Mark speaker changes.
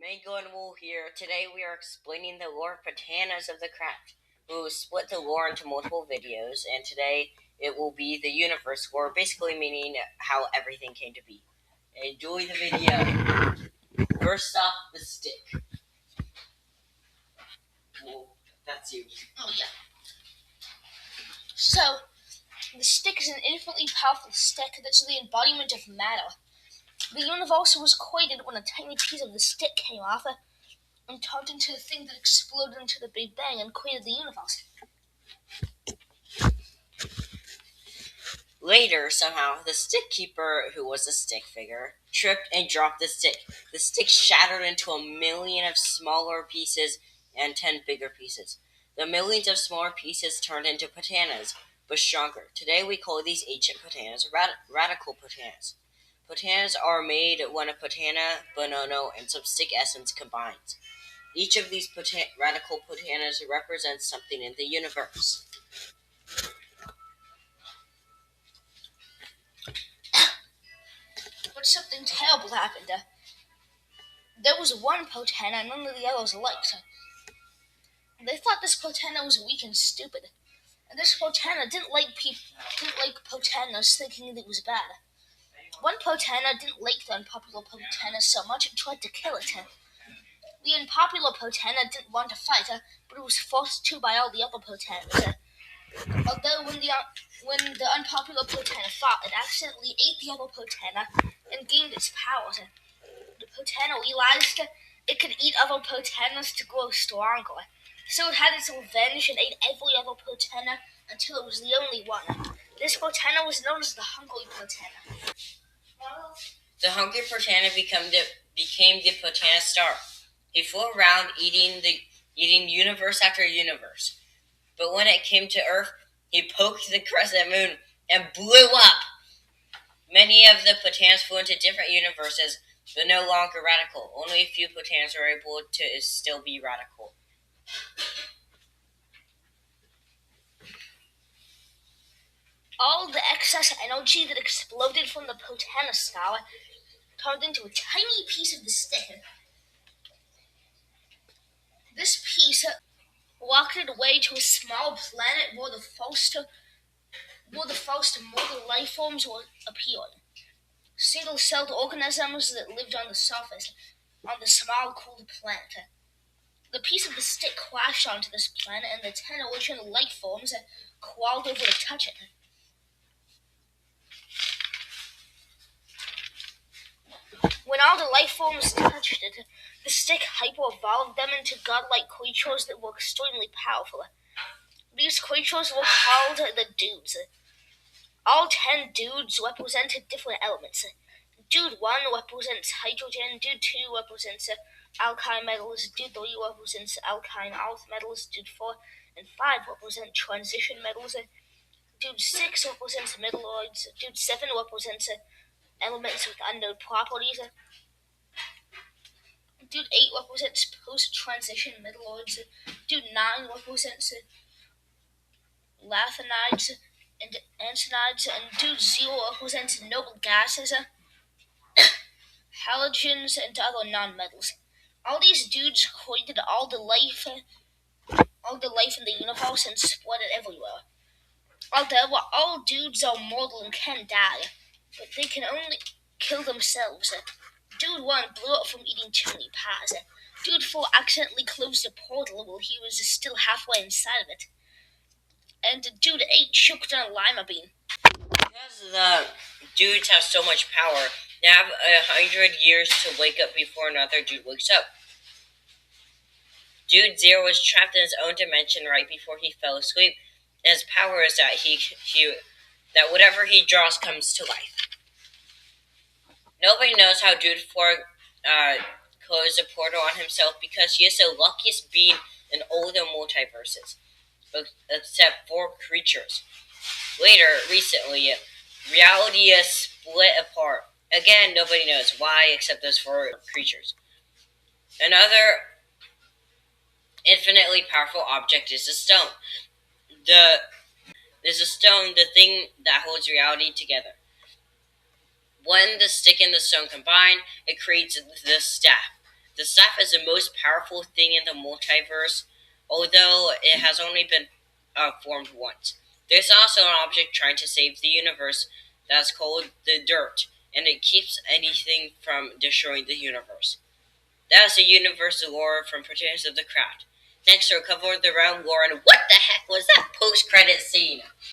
Speaker 1: Mango and Wool here. Today we are explaining the lore of Potanas of the Craft. We will split the lore into multiple videos, and today it will be the universe lore, basically meaning how everything came to be. Enjoy the video. First off, the stick. Well, that's you.
Speaker 2: Oh, yeah. So, the stick is an infinitely powerful stick that's the embodiment of matter. The universe was created when a tiny piece of the stick came off and turned into a thing that exploded into the Big Bang and created the universe.
Speaker 1: Later, somehow, the stick keeper, who was a stick figure, tripped and dropped the stick. The stick shattered into 1,000,000 of smaller pieces and 10 bigger pieces. The millions of smaller pieces turned into potanas, but stronger. Today we call these ancient potanas radical potanas. Potanas are made when a potana, banana, and some stick essence combines. Each of these radical potanas represents something in the universe.
Speaker 2: But something terrible happened. There was one potana none of the others liked. They thought this potana was weak and stupid. And this potana didn't like potanas, thinking it was bad. One potana didn't like the unpopular potana so much it tried to kill it. The unpopular potana didn't want to fight, but it was forced to by all the other potanas. Although when the unpopular potana fought, it accidentally ate the other potana and gained its powers. The potana realized it could eat other potanas to grow stronger. So it had its revenge and ate every other potana until it was the only one. This potana was known as the Hungry Potana.
Speaker 1: The hungry Potana became the Potana star. He flew around eating universe after universe. But when it came to Earth, he poked the crescent moon and blew up. Many of the Potanas flew into different universes, but no longer radical. Only a few Potanas are able to still be radical.
Speaker 2: All the excess energy that exploded from the Potana star turned into a tiny piece of the stick. This piece rocketed away to a small planet where the first mortal life forms appeared. Single-celled organisms that lived on the surface, on the small, cold planet. The piece of the stick crashed onto this planet, and the 10 original life forms crawled over to touch it. When all the life forms touched it, the stick hyper-evolved them into godlike creatures that were extremely powerful. These creatures were called the Dudes. All 10 Dudes represented different elements. Dude 1 represents hydrogen, Dude 2 represents alkyl metals, Dude 3 represents alkyl earth metals, Dude 4 and 5 represent transition metals, Dude 6 represents metalloids, Dude 7 represents elements with unknown properties, Dude 8 represents post-transition metalloids, Dude 9 represents lanthanides and antonides, and Dude 0 represents noble gases, halogens, and other non-metals. All these dudes created all the life in the universe and spread it everywhere. Although all dudes are mortal and can die, but they can only kill themselves. Dude 1 blew up from eating too many pies. Dude 4 accidentally closed a portal while he was still halfway inside of it. And Dude 8 choked on a lima bean.
Speaker 1: Because the dudes have so much power, they have 100 years to wake up before another dude wakes up. Dude 0 was trapped in his own dimension right before he fell asleep, and his power is that that whatever he draws comes to life. Nobody knows how Dude 4 closed a portal on himself because he is the luckiest being in all the multiverses, except 4 creatures. Recently, reality is split apart. Again, nobody knows why except those 4 creatures. Another infinitely powerful object is a stone. There's a stone, the thing that holds reality together. When the stick and the stone combine, it creates the staff. The staff is the most powerful thing in the multiverse, although it has only been formed once. There's also an object trying to save the universe that's called the Dirt, and it keeps anything from destroying the universe. That was the universal lore from Potanas of the Craft. Next, we'll cover the realm lore, and what the heck was that post-credit scene?